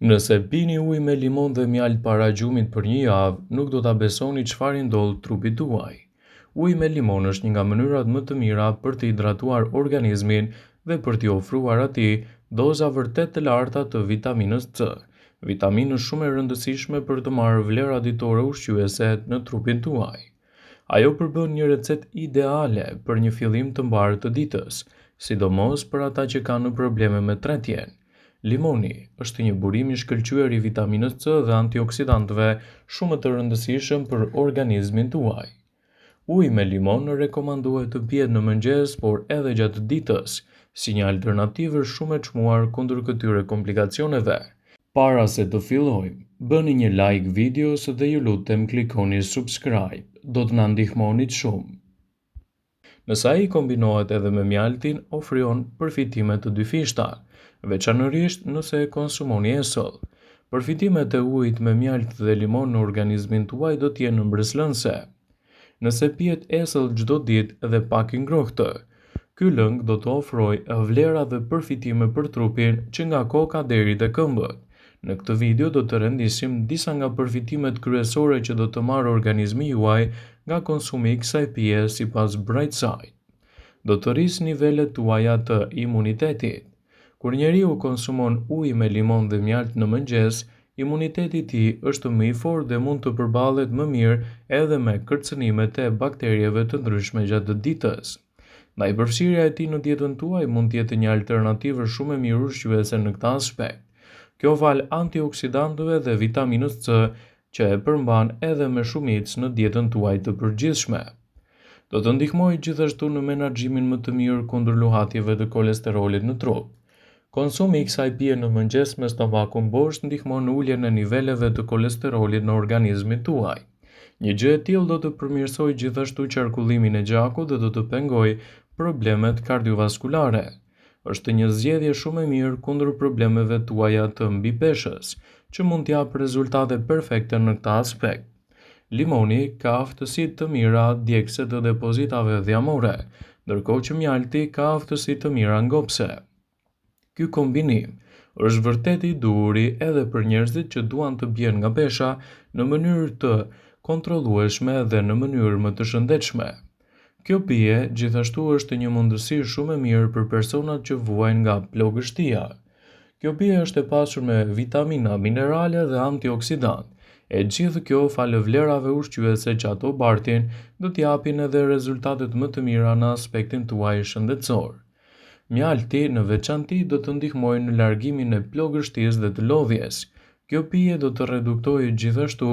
Nëse pini ujë me limon dhe mjaltë para gjumit për një javë, nuk do ta besoni çfarë i ndodh trupit tuaj. Uji me limon është një nga mënyrat më të mira për të hidratuar organizmin dhe për t'i ofruar atij doza vërtet të larta të vitaminës C. Vitaminë është shumë e rëndësishme për të marrë vlera ditore ushqyese në trupin tuaj. Ajo përbën një recetë ideale për një fillim të mbarë të ditës, sidomos për ata që kanë probleme me tretjen. Limoni është një burim i shkëlqyer i vitaminës C dhe antioksidantëve shumë të rëndësishëm për organizmin tuaj. Uji me limon rekomandohet të pihet në mëngjes, por edhe gjatë ditës, si një alternativë shumë e çmuar kundër këtyre komplikacioneve. Para se të fillojmë, bëni një like videos dhe ju lutem klikoni subscribe, do të na ndihmonit shumë. Nëse ai kombinohet edhe me mjaltin, ofron përfitime të dyfishta, veçanërisht nëse e konsumoni esëll. Përfitimet e ujit me mjalt dhe limon në organizmin tuaj do të jenë mbërslënse. Nëse pihet esëll çdo ditë dhe pak i ngrohtë, ky lëng do të ofrojë vlera dhe përfitime për trupin që nga koka deri te këmbët. Në këtë video do të rendisim disa nga përfitimet kryesore që do të marrë organizmi juaj nga konsumi i kësaj pije sipas Brightside. Do të rrisë nivelet tuaja të imunitetit. Kur njeriu konsumon ujë me limon dhe mjalt në mëngjes, imuniteti i tij është më i fortë dhe mund të përballet më mirë edhe me kërcënimet e bakterieve të ndryshme gjatë ditës. Ndaj përfshirja e tij në dietën tuaj mund të jetë një alternativë shumë e mirë ushqyese në këtë aspekt. Kjo fal antioksidantëve dhe vitaminës C që e përmban edhe me shumicë në dietën tuaj të përgjithshme. Do të ndihmojë gjithashtu në menaxhimin më të mirë kundër luhatjeve të kolesterolit në trup. Konsumi i kësaj pije në mëngjes me stomakun bosh ndihmon në uljen e niveleve të kolesterolit në organizmin tuaj. Një gjë e tillë do të përmirësojë gjithashtu qarkullimin e gjakut dhe do të pengojë problemet kardiovaskulare. Është një zgjedhje shumë e mirë kundër problemeve tuaja të mbipeshës, që mund t'japë rezultate perfekte në këtë aspekt. Limoni ka aftësi të mira djegëse të depozitave dhjamore, ndërkohë që mjalti ka aftësi të mira ngopse. Ky kombinim është vërtet i duhuri edhe për njerëzit që duan të bien nga pesha në mënyrë të kontrollueshme dhe në mënyrë më të shëndetshme. Kjo pije gjithashtu është një mundësi shumë e mirë për personat që vuajnë nga plogështia. Kjo pije është e pasur me vitamina, minerale dhe antioksidant. E gjithë kjo falë vlerave ushqyese që ato bartin, do t'japin edhe rezultatet më të mira në aspektin tuaj shëndetësor. Mjalti në veçanti do të ndihmojë në largimin e plogështisë dhe të lodhjes. Kjo pije do të reduktojë gjithashtu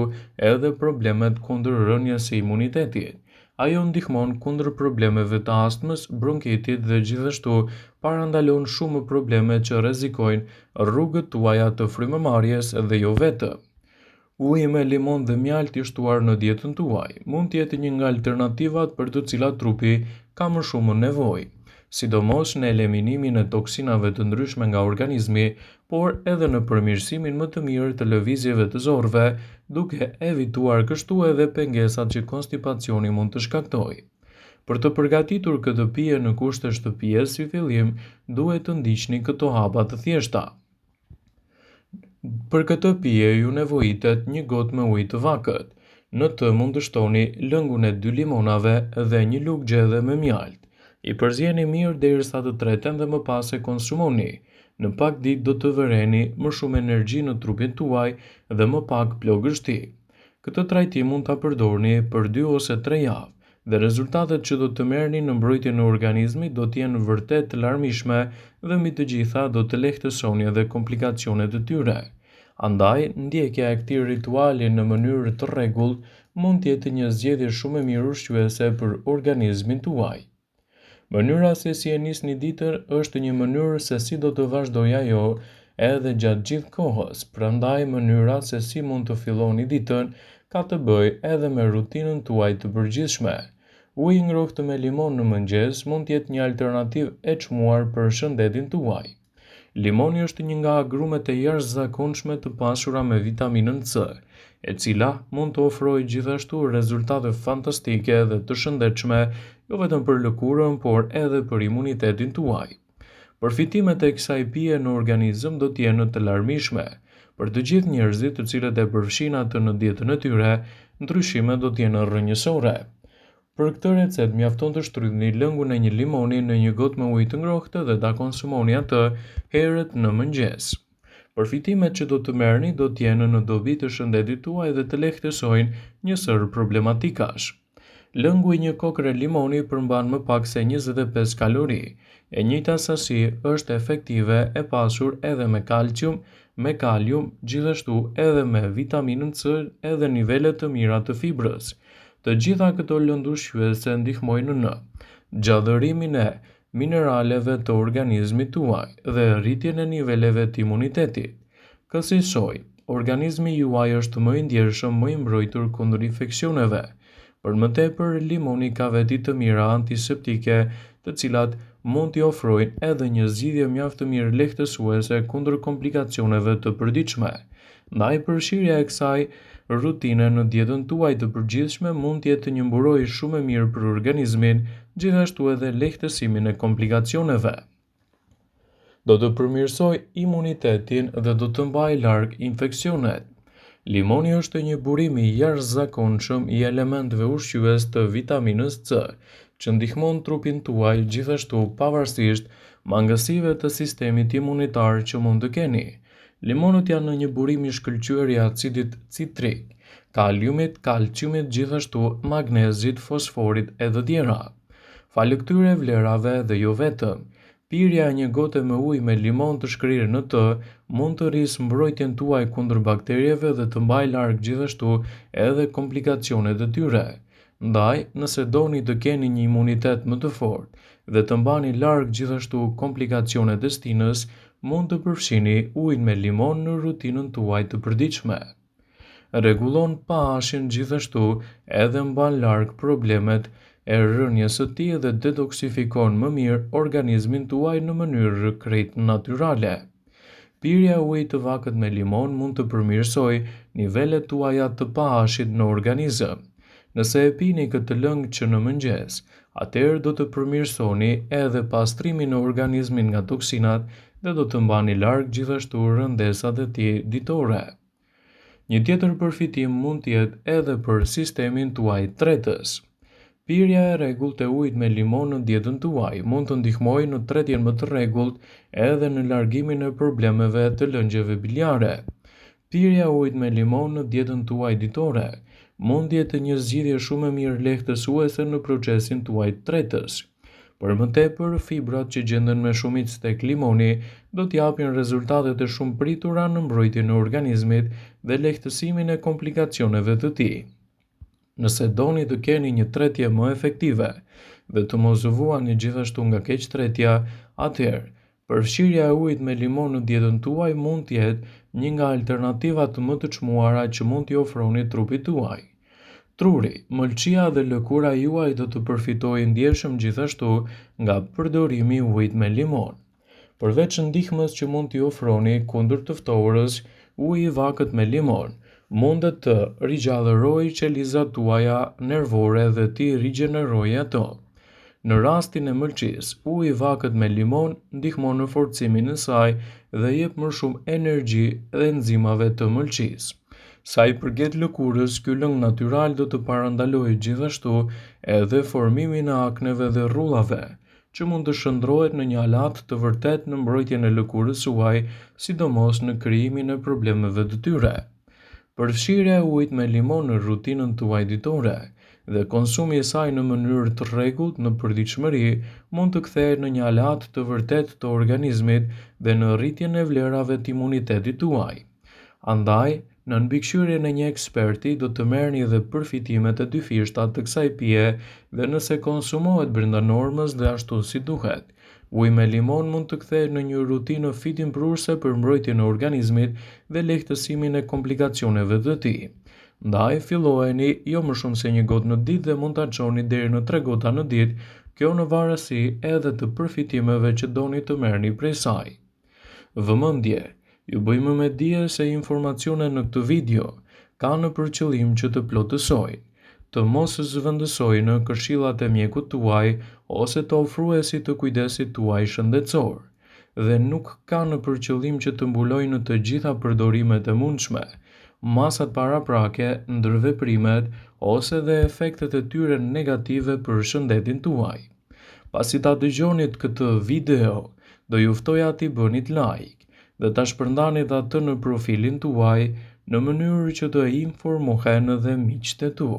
edhe problemet kundër rënies së imunitetit. Ajo ndihmon kundër problemeve të astmës, bronkitit dhe gjithashtu parandalon shumë probleme që rrezikojnë rrugët tuaja të frymëmarrjes dhe jo vetëm. Uji me limon dhe mjalt i shtuar në dietën tuaj mund të jetë një nga alternativat për të cilat trupi ka më shumë nevojë, sidomos në eliminimin e toksinave të ndryshme nga organizmi, por edhe në përmirësimin më të mirë të lëvizjeve të zorëve, duke evituar kështu edhe pengesat që konstipacioni mund të shkaktojë. Për të përgatitur këtë pije në kushte shtëpie si fillim, duhet të ndiqni këto hapa të thjeshta. Për këtë pije ju nevojitet një gotë me ujë të vakët. Në të mund të shtoni lëngun e 2 limonave dhe një lugë gjedhe me mjalt. I përzjeni mirë derisa të treten dhe më pas e konsumoni. Në pak ditë do të vëreni më shumë energji në trupin tuaj dhe më pak plogështi. Këtë trajtim mund ta përdorni për 2 ose 3 javë dhe rezultatet që do të merrni në mbrojtjen e organizmit do të jenë vërtet të larmishme dhe mbi të gjitha do të lehtësoni edhe komplikacionet e tyre. Andaj, ndjekja e këtij rituali në mënyrë të rregullt mund të jetë një zgjedhje shumë e mirë ushqyese për organizmin tuaj. Mënyra se si e nisni ditën është një mënyrë se si do të vazhdojë ajo edhe gjatë gjithë kohës, prandaj mënyra se si mund të filloni ditën ka të bëjë edhe me rutinën tuaj të përgjithshme. Uji i ngrohtë me limon në mëngjes mund të jetë një alternativë e çmuar për shëndetin tuaj. Limoni është një nga agrumet e jashtëzakonshme të pasura me vitaminën C, e cila mund të ofrojë gjithashtu rezultate fantastike dhe të shëndetshme, jo vetëm për lëkurën, por edhe për imunitetin tuaj. Përfitimet e kësaj pije në organizëm do të jenë të larmishme. Për të gjithë njerëzit të cilët e përfshin atë në dietën e tyre, ndryshimet do të jenë rrënjësore. Për këtë recetë mjafton të shtrydhni lëngun e një limoni në një gotë me ujë të ngrohtë dhe ta konsumoni atë herët në mëngjes. Përfitimet që do të merrni do të jenë në dobi të shëndetit tuaj dhe të lehtësojnë një sër problematikash. Lëngu i një kokëre limoni përmban më pak se 25 kalori. E njëjta sasi është efektive e pasur edhe me kalium, gjithashtu edhe me vitaminën C edhe nivele të mira të fibrës. Të gjitha këto lëndu ushqyese ndihmojnë në gjallërimin e mineraleve të organizmit tuaj dhe rritjen e niveleve të imunitetit. Kësaj, organizmi juaj është më i ndjershëm, më i mbrojtur kundër infeksioneve. Për më tepër, limoni ka veti të mira antiseptike, të cilat mund t'i ofrojnë edhe një zgjidhje mjaft të mirë lehtësuese kundër komplikacioneve të përditshme. Ndaj përfshirja e kësaj rutine në dietën tuaj të përgjithshme mund të jetë një mburojë shumë e mirë për organizmin, gjithashtu edhe lehtësimin e komplikacioneve. Do të përmirësoj imunitetin dhe do të mbajë larg infeksionet. Limoni është një burim i jashtëzakonshëm i elementeve ushqyes të vitaminës C, që ndihmon trupin tuaj gjithashtu pavarësisht mangësive të sistemit imunitar që mund të keni. Limonët janë në një burim i shkëlqyer i acidit citrik, kaliumit, kalciumit, gjithashtu magnezit, fosforit e të tjera. Falë këtyre vlerave dhe jo vetëm, pirja e një gote me ujë me limon të shkrirë në të mund të rrisë mbrojtjen tuaj kundër bakterieve dhe të mbajë larg gjithashtu edhe komplikacionet e tyre. Ndaj, nëse doni të keni një imunitet më të fortë dhe të mbani larg gjithashtu komplikacionet e stinës, mund të përfshini ujin me limon në rutinën tuaj të përditshme. Rregullon pH-in gjithashtu edhe mban larg problemet e rrënjes së tij dhe detoksifikon më mirë organizmin tuaj në mënyrë krejt natyrale. Pirja e ujit të vakët me limon mund të përmirësojë nivelet tuaja të pH-it në organizëm. Nëse e pini këtë lëng që në mëngjes, atëherë do të përmirësoni edhe pastrimin e organizmin nga toksinat dhe do të mbani larg gjithashtu rëndesat e tij ditore. Një tjetër përfitim mund të jetë edhe për sistemin tuaj tretës. Pirja e rregullt e ujit me limon në dietën tuaj mund të ndihmojë në tretjen më të rregullt edhe në largimin e problemeve të lëngjeve biliare. Pirja e ujit me limon në dietën tuaj ditore mund të jetë një zgjidhje shumë e mirë lehtësuese në procesin tuaj tretës. Për më tepër, fibrat që gjenden me shumicë tek limoni do t'japin rezultate të shumë pritura në mbrojtjen e organizmit dhe lehtësimin e komplikacioneve të tij. Nëse doni të keni një tretje më efektive dhe të mos vuani gjithashtu nga keqtretja, atëherë përfshirja e ujit me limon në dietën tuaj mund të jetë një nga alternativat më të çmuara që mund t'i ofroni trupit tuaj. Truri, mëlçia dhe lëkura juaj do të përfitojë ndjeshëm gjithashtu nga përdorimi i ujit me limon. Përveç ndihmës që mund t'i ofroni kundër të ftohurës, uji i vakët me limon mundet të rigjallërojë qelizat tuaja nervore dhe t'i rigjenerojë ato. Në rastin e mëlçisë, uji i vakët me limon ndihmon në forcimin e saj dhe jep më shumë energji dhe enzimave të mëlçisë. Sa i përket lëkurës, ky lëng natyral do të parandalojë gjithashtu edhe formimin e akneve dhe rrullave, që mund të shndrohet në një alat të vërtet në mbrojtjen e lëkurës suaj, sidomos në krijimin e problemeve të tyre. Përfshirja e ujit me limon në rutinën tuaj ditore dhe konsumi i saj në mënyrë të rregullt në përditshmëri mund të kthehet në një alat të vërtet të organizmit dhe në rritjen e vlerave të imunitetit tuaj. Andaj, në mbikëqyrjen e një eksperti do të merrni edhe përfitimet e dyfishta të kësaj pije dhe nëse konsumohet brenda normës dhe ashtu si duhet. Uji me limon mund të kthehet në një rutinë fitimprurse për mbrojtjen e organizmit dhe lehtësimin e komplikacioneve të tij. Ndaj, fillojeni jo më shumë se një gotë në ditë dhe mund ta çoni deri në 3 gota në ditë, kjo në varësi edhe të përfitimeve që doni të merrni prej saj. Vëmendje. Ju bëjmë me dije se informacionet në këtë video kanë për qëllim që të plotësojnë, të mos zëvendësojnë këshillat e mjekut tuaj ose të ofruesit të kujdesit tuaj shëndetësor. dhe nuk ka në përqëllim që të mbulojë në të gjitha përdorimet e mundshme, masat paraprake, ndërveprimet ose dhe efektet e tyre negative për shëndetin tuaj. Pasi ta dëgjonit këtë video, do ju ftoja t'i bënit like dhe ta shpërndanit atë në profilin tuaj në mënyrë që të informohen edhe miqtë e tu.